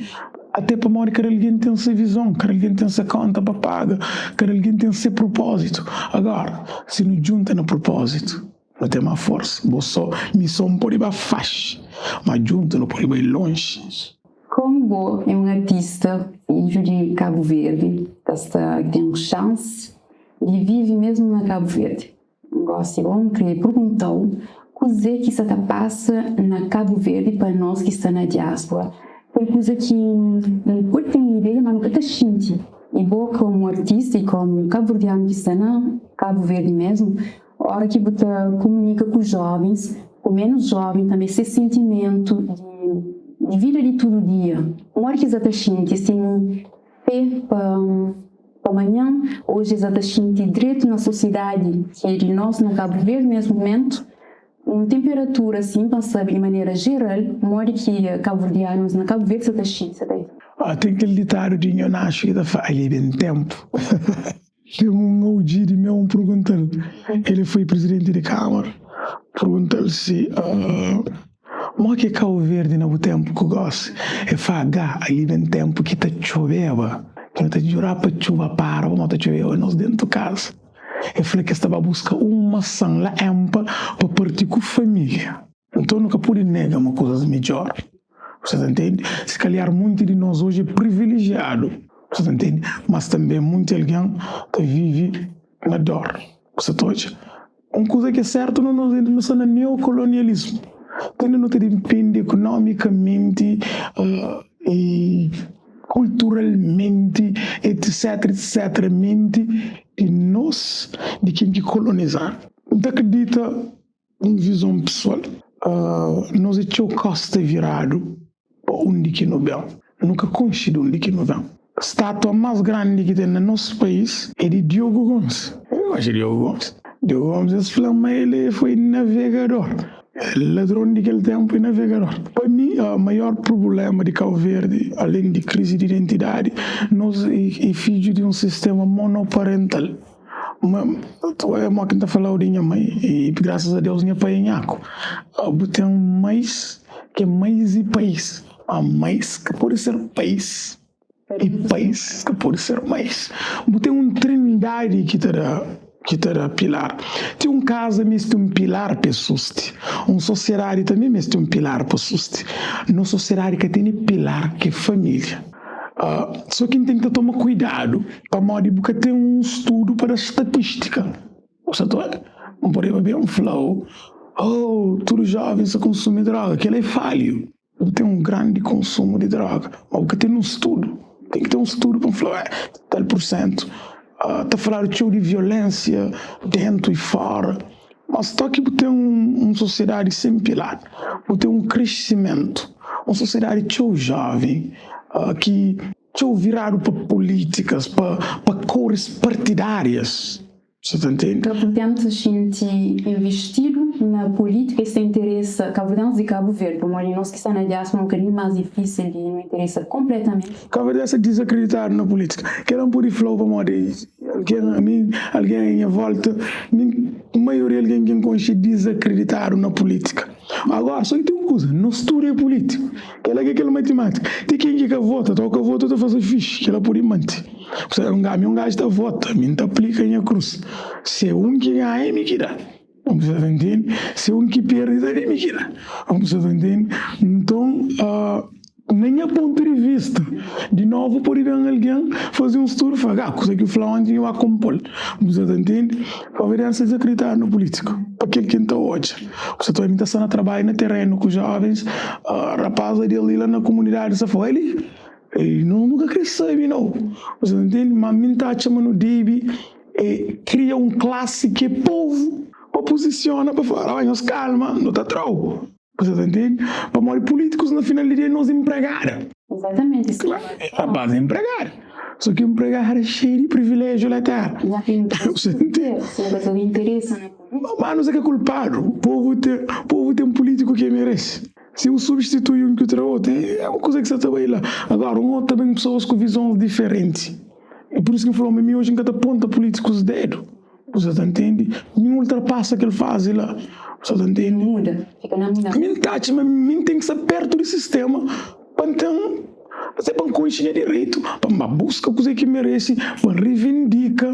Até para morrer, que alguém tem essa visão, que alguém tem essa conta para pagar, que alguém tem esse propósito. Agora, se não junta no propósito, não tem mais força. Você missão pode ir fácil, mas junta não pode ir longe. Como é um artista filho de Cabo Verde, que tem chance de viver mesmo na Cabo Verde. Gosto de querer perguntar o que se passa na Cabo Verde para nós que estamos na diáspora. Foi coisa que não tem ideia, mas nunca está sentindo. E vou como artista e como cabo-verdiano que está na Cabo Verde mesmo, a hora que você comunica com os jovens, com menos jovens, também esse sentimento de vida de todo dia. A hora que você está sentindo, assim, fé para amanhã, hoje você está sentindo direito na sociedade, que é de nós na Cabo Verde nesse momento, uma temperatura assim, para saber de maneira geral, mora que cabo-verdianos na Cabo Verde está cheio, tem aquele ditado de Nhonacho que está ali bem tempo. Tem um OG de meu perguntando, ele foi presidente de Câmara, perguntando se mas que Cabo Verde no tempo que gosta é fagar ali bem tempo que está chovendo, que não está jurar para chuva para, mas está chovendo nós dentro de casa. Eu falei que estava a buscar uma sanla ampa para partir com a família. Então nunca pude negar uma coisa melhor. Você entende? Se calhar muito de nós hoje é privilegiado. Você entende? Mas também muito alguém que vive na dor. Você entende? Uma coisa que é certa não é no neocolonialismo. Então não te depende economicamente e culturalmente, etc, de nós, de quem que colonizar. Então acredita em visão pessoal, nós é teu costa virado para onde que não vem. Nunca conheci onde que não vem. A estátua mais grande que tem no nosso país é de Diogo Gomes. Eu acho Diogo Gomes. Diogo Gomes, esse flama, ele foi navegador. Ladrão daquele tempo e navegador. Para mim, o maior problema de Cabo Verde, além de crise de identidade, nós é filho de um sistema monoparental. Eu é que está falando de minha mãe e graças a Deus minha pai é nhaco. Tem mais que mais e país. Há mais que pode ser país e país que pode ser mais. Tem uma trindade que terá pilar. Tem um casa mesmo um pilar para suste. Um sociedade também mesmo um pilar para suste. Não sociedade que tem pilar que é família. Só que tem que tomar cuidado para modo porque tem um estudo para estatística. Você não pode beber um flow. Todos os jovens consomem droga, que ele é falho. Tem um grande consumo de droga, mas porque tem um estudo. Tem que ter um estudo para um flow. Tal por cento. Está a falar de violência dentro e fora. Mas está aqui tem uma sociedade sem pilar. Tem um crescimento. Uma sociedade tão jovem. Que tão virado para políticas, para cores partidárias. Você entende? Portanto, a gente investir na política isso interessa cabo-verdianos e Cabo Verde, como nós que estamos na diáspora é um bocadinho mais difícil e não interessa completamente. Cabo-verdianos é desacreditar na política. Querem pôr flow para morrer. Alguém à minha volta, a maioria de alguém que conhece desacreditar na política. Agora, só que tem uma coisa, não estuda político. Aquela matemática. Tem quem que vota, está que vota, está fazendo fixe, que ela pode manter. Um gajo está vota, me aplica em a cruz. Se é um que ganha, me queda. Você entende? Se é um que perde, também me queda. Você entende? Então, nem a ponto de vista. De novo, pode ver alguém fazer um estudo e falar, coisa que o Flávio eu acompanho. Você entende? Para ver essa desacreditar no político. Para aquele que está hoje. Você também está a trabalhar no terreno com jovens, rapazes dele lá na comunidade, você foi ele nunca cresceu, não. Você entende? Mas me está chamando de cria um classe que é povo, para posiciona, para falar, nós calma, não está troco. Você entende? Para morrer políticos, na finalidade, nós empregaram. Exatamente. Isso. Claro, a base é empregar. Só que empregar é cheio de privilégio lá terra. Já tem Você entende? se não interessa, né? Mas não sei que é culpado. O povo tem um político que merece. Se eu substituir um que o outro, é uma coisa que você está aí lá. Agora, um outro também pessoas com visão diferente. E por isso que falou, mas hoje em cada ponta políticos dedo. Você tá entende? Nenhum ultrapassa aquele fase lá. Você tá entende? Muda, fica na muda. Mas tem que ser perto do sistema para então você para consciência direito, para busca coisa que merece, para reivindica,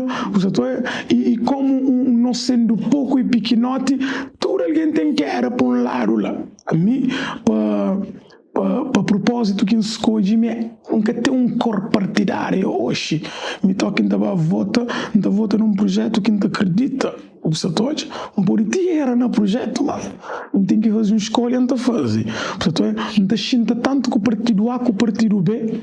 e como não sendo pouco e pequenote, tudo alguém tem que era para um lado lá. A mim, para propósito que escolhe, nunca tem um corpo partidário hoje. Me toca em vota num projeto que não acredita. Você pode, um político era no projeto, mas não tem que fazer uma escolha, não fazer. Você não sinta tanto com o partido A com o partido B,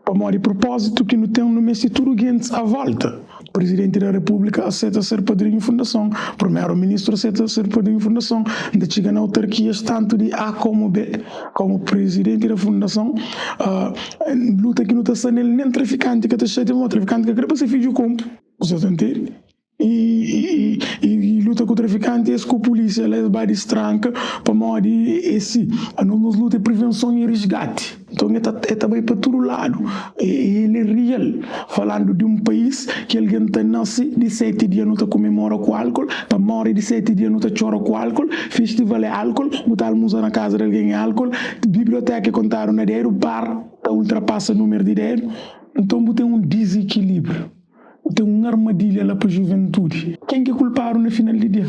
para morrer propósito que não tem no mês de tudo à volta. O presidente da República aceita ser padrinho de fundação, o primeiro-ministro aceita ser padrinho de fundação, ainda chega na autarquias tanto de A como B, como presidente da fundação, luta que não está sendo nem traficante, que está cheio de traficante que quer para ser filho compo, você entende? E luta com o traficante, com a polícia, ela vai destranca para morrer esse. Nós luta de prevenção e resgate. Então, é também para todo lado. Ele é real. Falando de um país que alguém nasce de 7 dias não comemora com álcool, para morrer de 7 dias não chora com álcool, festival é álcool, botar almoço na casa de alguém é álcool, biblioteca contaram na dinheiro, bar ultrapassa o número de dinheiro. Então, tem um desequilíbrio. Tem uma armadilha lá para a juventude. Quem que culparam no final do dia?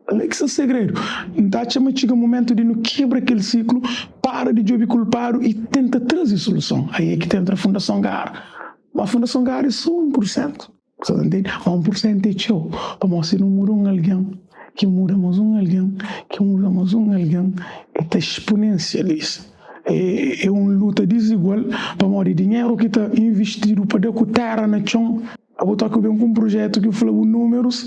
É que esse é o segredo. Então, chega um momento de não quebra aquele ciclo, para de jogar culpado e tenta trazer solução. Aí é que tenta a Fundação GAR. Mas a Fundação GAR é só 1%. Você entende? 1% é show. Para mostrar que não muda alguém, que muda mais alguém, que muda mais alguém. É exponencialista. É uma luta desigual para morrer dinheiro que está investido para dar terra na chão. Eu vou tocar com um projeto que falou números,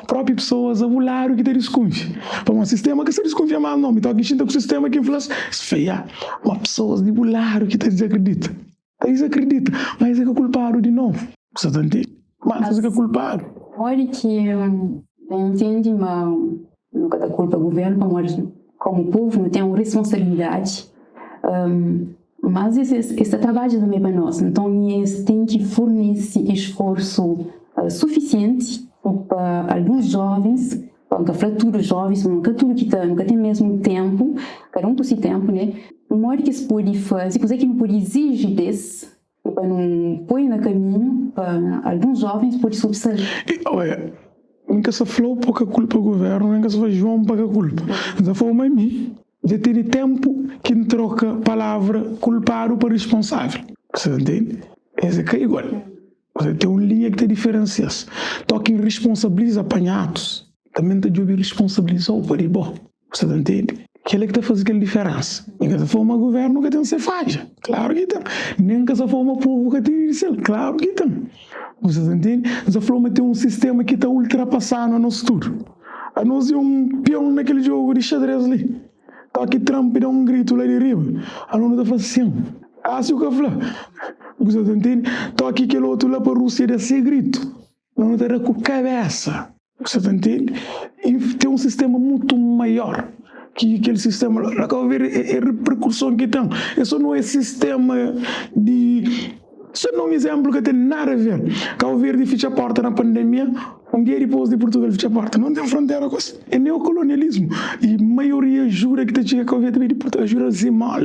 próprias pessoas, a volar que te desconfia. Para um sistema que se desconfia mais não, então aqui com o sistema que fala feia, mas pessoas de volar que te desacredita. Desacredita, mas é que é culpado de novo. Você está entendendo? Mas é que é culpado. Olha que entende, mas nunca dá culpa ao governo, mas como povo não tem uma responsabilidade. Mas esse trabalho também é para nós, então nós temos que fornecer esforço suficiente para alguns jovens, para futuros jovens, nunca tem mesmo tempo, cada um por si tempo, né? Uma hora que se pode fazer, coisa que não pode exigir desse, para não pôr no caminho, para alguns jovens pode subsair. Olha, nunca se falou pouca culpa do governo, nunca se faz João paga culpa, já foi uma mim. Já tem tempo que não troca palavra culpado para responsável. Você entende? Esse é igual. Você tem uma linha que te diferencia. Toca em responsabiliza apanhados. Também te deve responsabilizar o para bom. Você entende? Aquele que está fazendo aquela diferença. Nem que se for um governo que tem que ser falha. Claro que tem. Nem que se for um povo que tem que ser. Claro que tem. Você entende? Essa forma tem um sistema que está ultrapassando a nosso tudo. A nós é um peão naquele jogo de xadrez ali. Está aqui Trump dá um grito lá de riba. A não está fazendo assim. Se o que fala. Você entende? Está aqui aquele outro lá para a Rússia dá esse grito. Não está com a cabeça. Você entende? E tem um sistema muito maior que aquele sistema. Lá que eu ver a repercussão que tem. Isso não é sistema de. Isso não é um exemplo que tem nada a ver. Cabo Verde fecha a porta na pandemia, um dia depois de Portugal fecha a porta. Não tem fronteira com isso. É neocolonialismo. E a maioria jura que chega a Cabo Verde de Portugal, jura assim mal.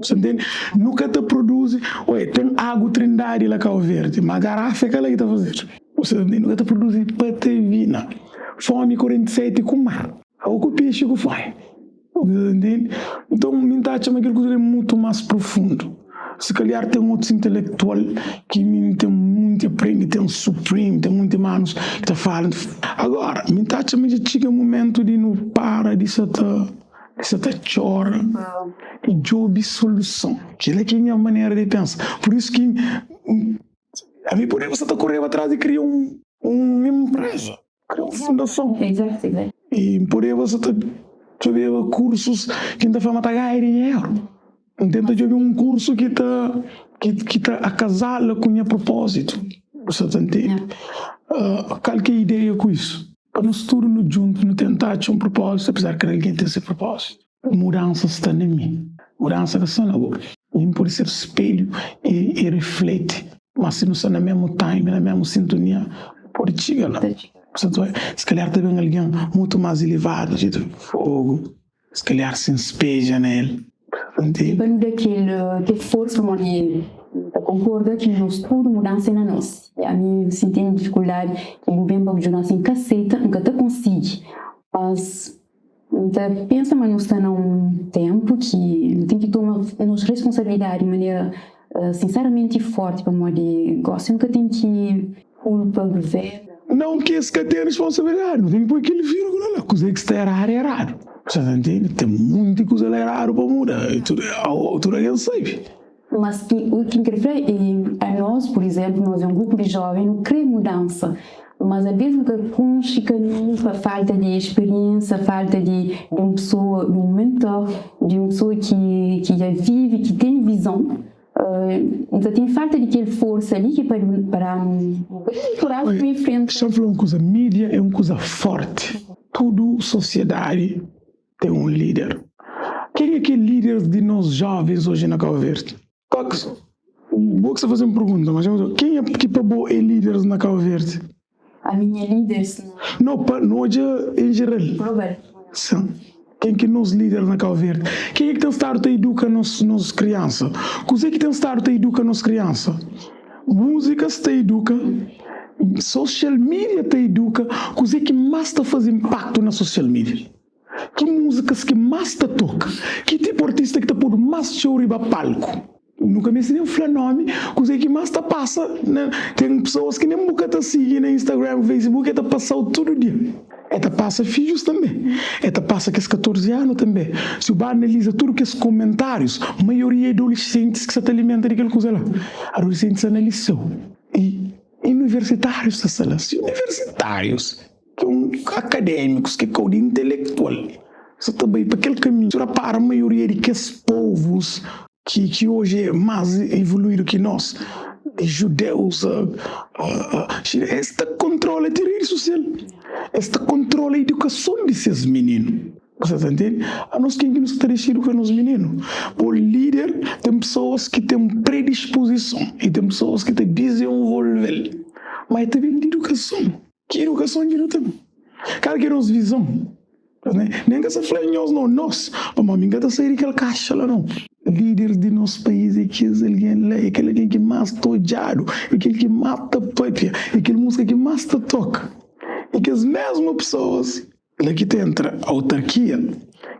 Você entende? Nunca te produz. Ué, tem água Trindade lá Cabo Verde, mas a garrafa é aquela que está fazendo. Você entende? Nunca te produz patevina. Fome 47 com mar. O que o peixe que foi. Você entende? Então, me dá aquilo que é muito mais profundo. Se calhar tem outros intelectual que tem muito aprende, tem um Supreme, tem muitos manos que está falando. Agora, me está chamando de chega um momento de não para de se chora e job solução. Que é a minha maneira de pensar. Por isso que a mim por aí você está correndo atrás e cria uma empresa, cria uma fundação. Exato. E por aí você está cursos que ainda faz matar dinheiro. Tenta jogar um curso que tá a casá-la com o propósito. Você entende? Qual que é a ideia com isso? Para nós tudo no junto, não tentar ter um propósito, apesar que ninguém tem esse propósito. Mudança está em mim. Mudança que está na boca. Nem pode ser espelho e reflete. Mas se não está no mesmo time, na mesma sintonia, pode chegar lá. Se calhar também alguém muito mais elevado, de fogo. Se calhar se espeja nele. Depende daquele força, eu concordo que nós tudo mudança na nós. A mim sentindo dificuldade que o governo vai ajudar assim caceta, nunca te consigo. Mas então, pensa, mas nós está num tempo que tem que tomar nossa responsabilidade de maneira sinceramente forte para modo de gosto, nunca tem que culpa o governo. Não que esse que tem responsabilidade, não tem que pôr aquele vírgula lá, coisa que está errado é errado. Você entende? Tem muita coisa errada para mudar, tudo alguém sabe. Mas o que refere a nós, por exemplo, nós é um grupo de jovens, não queremos mudança, mas às vezes com chicanismo, a falta de experiência, a falta de uma pessoa, de um mentor, de uma pessoa que já vive, que tem visão, então tem falta de aquela força ali que para coragem em frente. Deixa eu falar uma coisa, mídia é uma coisa forte, toda sociedade tem um líder. Quem é aquele líder de nós jovens hoje na Cabo Verde? Vou que você fazer uma pergunta, mas quem é que é líder na Cabo Verde? A minha líder, não hoje em geral. Sim. Quem que nos líder na Cabo Verde? Quem é que tem estado a educar nos crianças? Coisa que tem estado a educar nos crianças? Músicas te educa, social media te educa, coisa que mais te faz impacto na social media. Que músicas que mais te toca? Que tipo de artista que te pode mais chorar para palco? Nunca me ensinei a falar nome, coisa que mais te passa, né? Tem pessoas que nem nunca te seguem no Instagram, no Facebook, te passa todo dia. Te passa filhos também. Te passa que 14 anos também. Se o bar analisa tudo que esses comentários, a maioria é adolescentes que se alimentam daquela coisa lá. Adolescentes analisam. E universitários se universitários, que acadêmicos, que é intelectual. Isso também para aquele caminho. Para a maioria de que esses povos que hoje é mais evoluído que nós, de judeus, este controla a rede social, este controla a educação desses meninos. Você entende? A nós quem que nos está deixando com os meninos? O líder tem pessoas que têm predisposição e tem pessoas que têm desenvolver, mas também de educação. Que educação que não tem? Cara que nos visão, nem que essa flanhos não nós, mas ninguém está saindo daquela caixa lá não. Líder de nosso país é que alguém lá, é aquele que mais está odiado, é aquele que mais está papia, é aquela música que mais está toca. E que as mesmas pessoas lá que te entra a autarquia,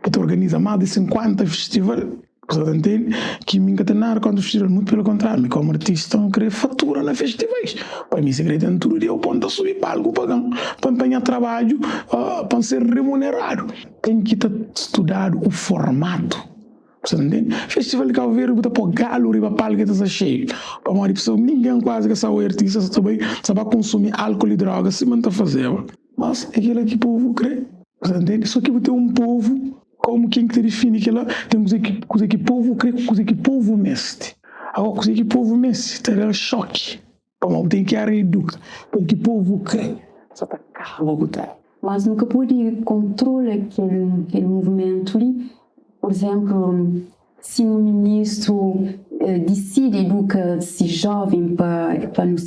que te organiza mais de 50 festivais, você entende? Que me enganar quando o festival, muito pelo contrário, como artista, não querer fatura nos festivais. Para mim, segredo é tudo dia, eu ponto a subir palco para empenhar trabalho, para ser remunerado. Tem que ter estudado o formato. Você entende? Festival de Cabo Verde, botar para galo, riba palco, que está cheio. Para uma pessoa, ninguém quase que sabe artista, sabe consumir álcool e droga, se manda fazer. Mas é aquilo que o povo crê. Você entende? Só que tem um povo, como quem que define aquilo, tem coisa que o povo crê, coisa que o povo mestre. Agora, coisa que o povo mestre, terá choque. Tem que reeducar, porque o povo crê. Só está calmo, mas nunca pode controlar aquele movimento ali. Por exemplo, se um ministro decide educar esse jovem para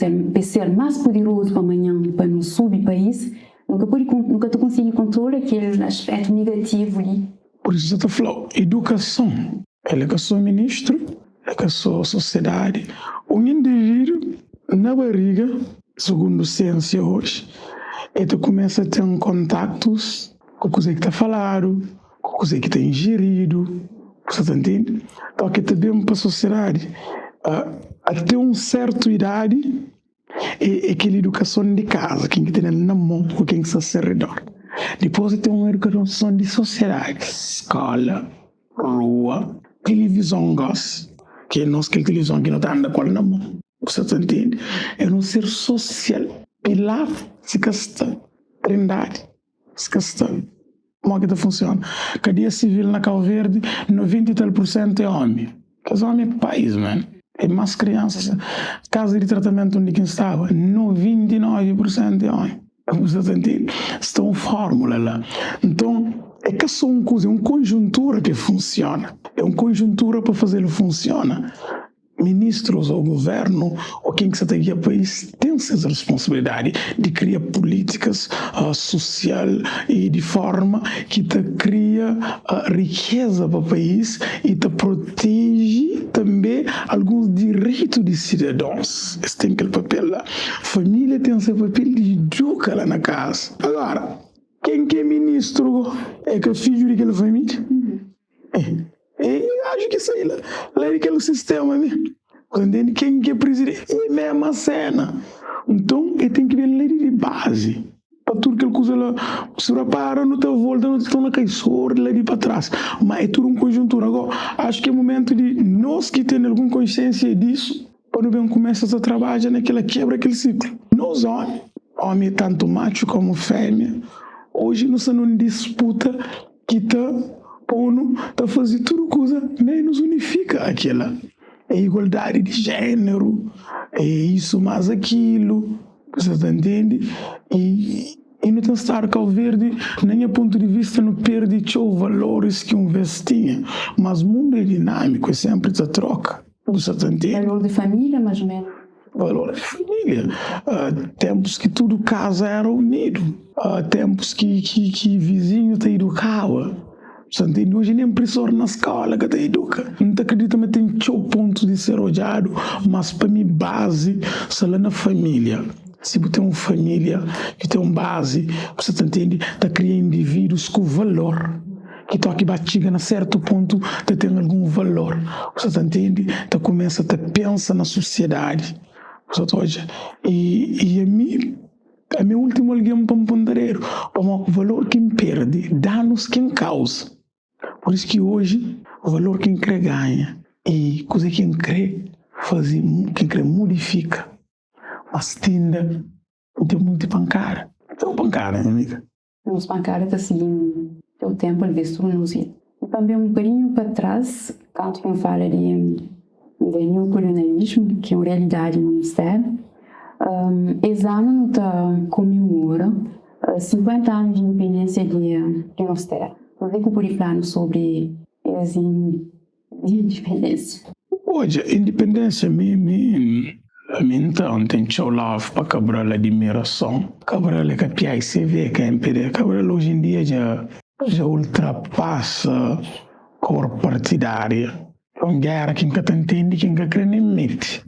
ser mais poderoso para amanhã, para não subir país, nunca tu consegue controlar aquele aspecto negativo ali. Por isso você falou, educação. Ele é que sou ministro, é que sou sociedade. Um indivíduo na barriga, segundo a ciência hoje, ele começa a ter contatos com coisa que está falando, com coisa que está ingerido, você está entendendo? Então aqui também para a sociedade, até uma certa idade, é aquela educação de casa, quem que tem na mão, com quem que está ao redor. Depois tem uma educação de sociedade, escola, rua, televisão, que é nossa televisão que não está andando com ela na mão, você está entendendo? É um ser social, pilar, se está trindade, se está. Como é que funciona? Cadeia civil na Cabo Verde, 90% é homem. Esse homem é país, man. É mais crianças. Casa de tratamento onde quem estava, 29% de homem. Você está entendendo? Estão fórmula lá. Então, é que é só uma coisa, é uma conjuntura que funciona. É uma conjuntura para fazer ele funcionar. Ministros ou governo ou quem que está aqui no país tem essa responsabilidade de criar políticas social e de forma que te cria riqueza para o país e te protege também alguns direitos de cidadãos. Esse tem aquele papel lá. Família tem esse papel de educar lá na casa. Agora, quem que é ministro é que é filho daquela família? Acho que isso aí lá é aquele sistema, né? Entende? Quem que é presidente? É a mesma cena. Então, ele tem que ver a lei de base. Para tudo que ele coisa lá, se repara, não está volta, não está na caixora, lei para trás. Mas é tudo uma conjuntura. Agora, acho que é o momento de nós que temos alguma consciência disso, quando bem começa a trabalhar naquela quebra, aquele ciclo. Nós, homem tanto macho como fêmea, hoje nós estamos numa disputa que está fazendo tudo coisa, menos unifica aquela. É igualdade de gênero, é isso mais aquilo, você entende? E não tem estar Cabo Verde, nem a ponto de vista não perde os valores que vez tinha, mas o mundo é dinâmico, é sempre essa troca, você entende? Valor de família, mais ou menos. Valor de família. Tempos que tudo casa era unido, tempos que vizinho te educava. Hoje nem professor na escola que te educa. Não te acredito, mas tem o ponto de ser olhado, mas para mim base se lá na família. Se você tem uma família que tem uma base, você entende, está criando indivíduos com valor. Que estão aqui batiga, a certo ponto, tem algum valor. Você entende? Então começa a pensar na sociedade. Você e a minha última alguém para um pondereiro, para o valor que perde, danos que causa. Por isso que hoje, o valor que crê ganha e coisa que crê faz, quem crê modifica. Mas tende tem muito pancada. Então, pancada, minha amiga. Os pancadas estão seguindo o tempo de destruir. E também um bocadinho para trás, quando quem fala de neocolonialismo, que é uma realidade no Ministério, esse ano está comemora 50 anos de independência de Ministério. Você que pode falar sobre essa independência? Hoje, a independência então tem o love para Cabral a admiração. Cabral é que a PICV, que é MPD. Cabral hoje em dia já ultrapassa a cor partidária. É uma guerra que nunca entende, que nunca crê nem mete.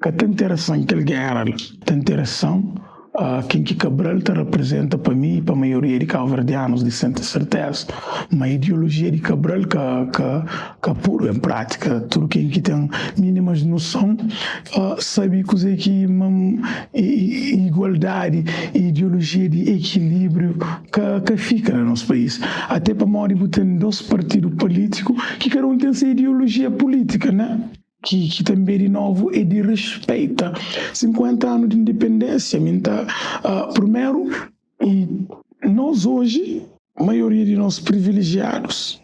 Que é interessante aquela guerra. É interessante quem que Cabral te representa para mim e para a maioria de cabo-verdianos, de certeza. Uma ideologia de Cabral que puro em prática. Tudo quem que tem mínimas noção sabe que igualdade e ideologia de equilíbrio que fica no nosso país. Até para Moribu tem 2 partidos políticos que querem ter essa ideologia política, né? Que também, de novo, é de respeito. 50 anos de independência. Primeiro, e nós hoje, a maioria de nós privilegiados,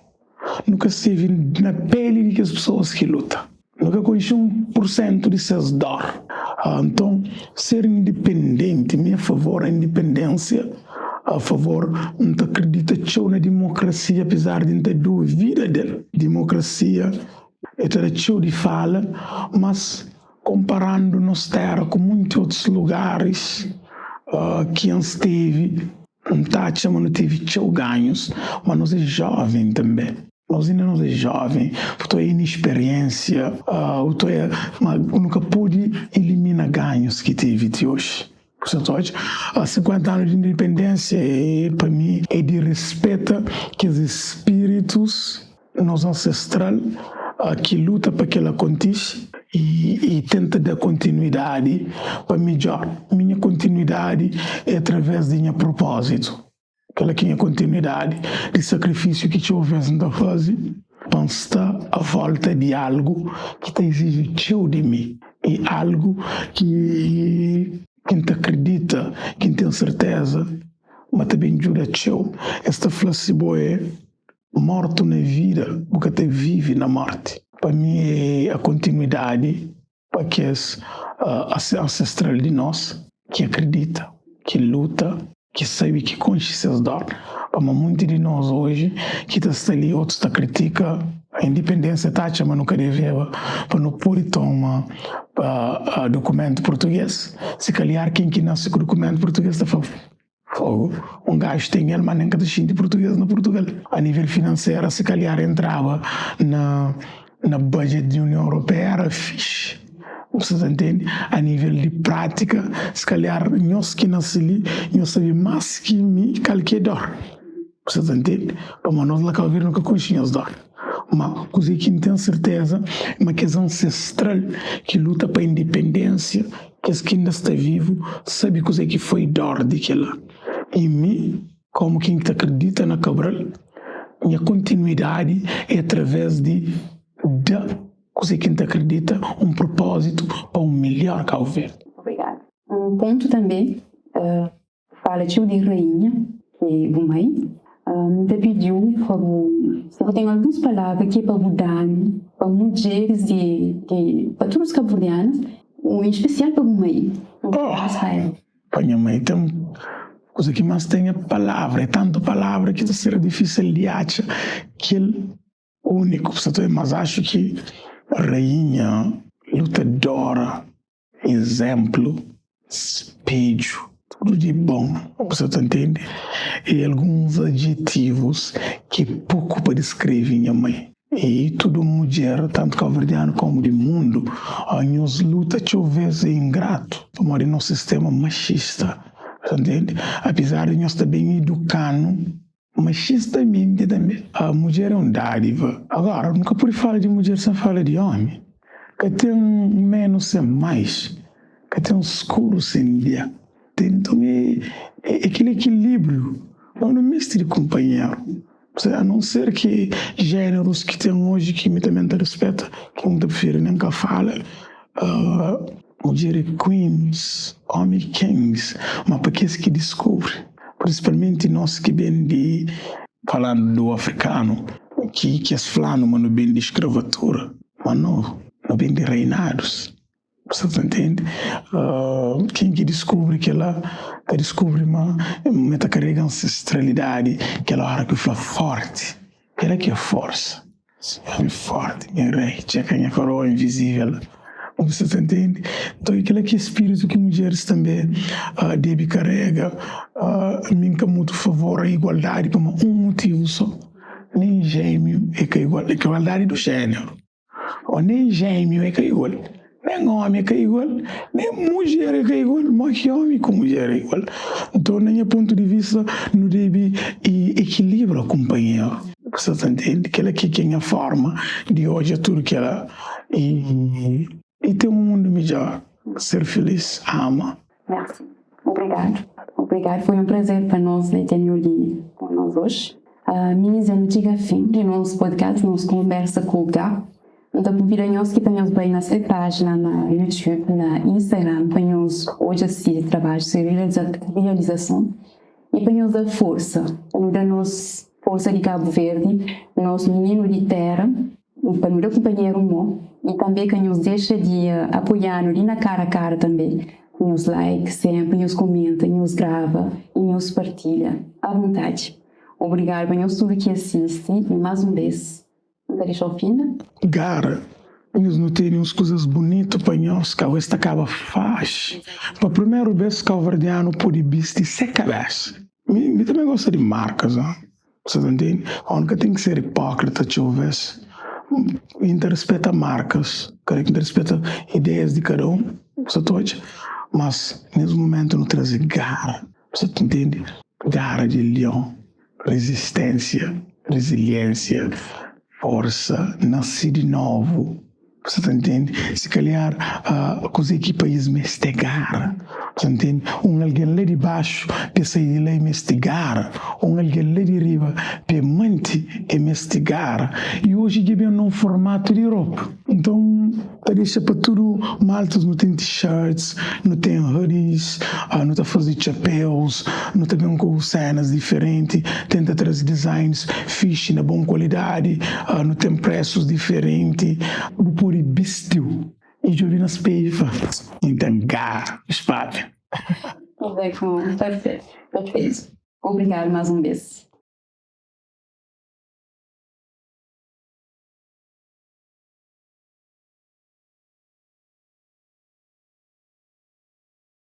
nunca esteve na pele de que as pessoas que lutam. Nunca conheci 1% de seus dor. Então, ser independente, a favor da independência, a favor, não acredita na democracia, apesar de não ter dúvida dela. Democracia é tradição de fala, mas comparando nos terra com muitos outros lugares que antes teve, não teve ganhos, mas nós é jovem também. Nós ainda não é jovem, estou em inexperiência, nunca pude eliminar ganhos que teve de hoje. Portanto, hoje, 50 anos de independência, para mim, é de respeito que os espíritos, nos ancestrais, que luta para que ela aconteça e tenta dar continuidade para melhor. Minha continuidade é através de meu propósito. Aquela que é a continuidade de sacrifício que te houvesse a fazer, para estar à volta de algo que te exige de mim. E algo que quem te acredita, quem tem certeza, mas também ajuda teu. Esta flaciboa é morto na vida, porque te vive na morte. para mim é a continuidade para que é ancestral de nós, que acredita, que luta, que sabe que conhece seus dores. Para muitos de nós hoje, que está ali, outros critica a independência, mas não quer ver, para não pôr tomar documento português. Se calhar quem que nasce com documento português está fogo. Um gajo tem ele, mas nem cada de português no Portugal. A nível financeiro, se calhar entrava na budget da União Europeia, era fixe. Você entende? A nível de prática, se calhar nós que nasce ali, nós sabemos mais que me qualquer dor. Você entende? Mas nós lá que ouvir nunca conhecemos dor. Mas coisa que não tenho certeza, mas que é ancestral, que luta para a independência, que ainda está vivo, sabe coisa que foi dor daquela. E mim, como quem acredita na Cabral, minha continuidade é através da coisa que acredita, um propósito para um melhor Cabo Verde. Obrigada. Um ponto também, fala de rainha, que é mãe, me pediu se eu tenho algumas palavras aqui para mudar, para mulheres para todos os cabo-verdianos, em especial para mãe, para Israel. Para minha mãe tem coisa que mais tem a palavra, é tanta palavra que será difícil de achar que ele único, mas acho que a rainha, lutadora, exemplo, espelho, tudo de bom, você entende? E alguns adjetivos que pouco para descrever minha mãe. E tudo mulher, tanto cabo-verdiano como de mundo, a nos luta talvez é ingrato, como no sistema machista, você entende? Apesar de nós também educando, machistamente também, a mulher é uma dádiva. Agora, nunca pode falar de mulher sem falar de homem. Que tem menos sem mais, que tem escuro sem dia. Então é aquele equilíbrio, é um misto de companheiro. A não ser que gêneros que tem hoje que me também respeita, que não prefere nem que fala, mulher queens, homem kings, mas para que que descobre? Principalmente nós que vem de, falando do africano, que é falando, mas não vem de escravatura, mas não vem de reinados. Você entende? Quem que descobre que ela descobre uma metacarrega ancestralidade, que ela hora que foi forte, que ela que é força, é forte, minha rei, tinha que a coroa invisível. Você entende? Então, aquele que é espírito que mulheres também devem carregar, nunca muito favor a igualdade por um motivo só. Nem gêmeo é que é igual, é igualdade do gênero. Ou nem gêmeo é que é igual. Nem homem é que é igual, nem mulher é que é igual, mas que homem com mulher é igual. Então, no meu ponto de vista, não deve equilibrar o companheiro. Você entende? Aquela que tem a forma de hoje, é tudo que ela... E ter um mundo melhor, ser feliz, ama. Merci. Obrigado. Foi um prazer para nós ter ali com nós hoje. Minha não chega a fim de nosso podcast, nossa conversa com o Gá. Então, por vir a nós que temos bem na sua página, na YouTube, na Instagram, temos hoje esse trabalho de realização e temos a força, da nossa força de Cabo Verde, nosso menino de terra, para nos acompanhar e também que nos deixa de apoiar ali na cara a cara também. Nos like sempre, nos comenta, nos grava e nos partilha. À vontade. Obrigado para nós tudo que assiste e mais uma vez. Não deixa o fim? Gara, nós não temos coisas bonitas para nós, que esta acaba fácil. Para a primeira vez que o verdiano pode vestir sem cabeça. Eu também gosto de marcas, hein? Você entende? A única tem que ser hipócrita, talvez. Respeita marcas, respeita ideias de cada um, mas nesse momento não traz garra, você entende? Garra de leão, resistência, resiliência, força, nascer de novo, Você tá entende? Se calhar, coisa que país mestegar, você entende? Alguém lá de baixo, para sair de lá e mestegar. Alguém lá de riba, para manter e mestegar. E hoje, que vem num formato de Europa. Então, deixa para tudo, maltas não tem t-shirts, não tem hoodies, não está fazendo chapéus, não está bem com cenas diferentes, tenta trazer designs fixe, na boa qualidade, não tem preços diferentes, por vestiu e eu vi nas peivas, então, espaço. Perfeito. Obrigado mais uma vez.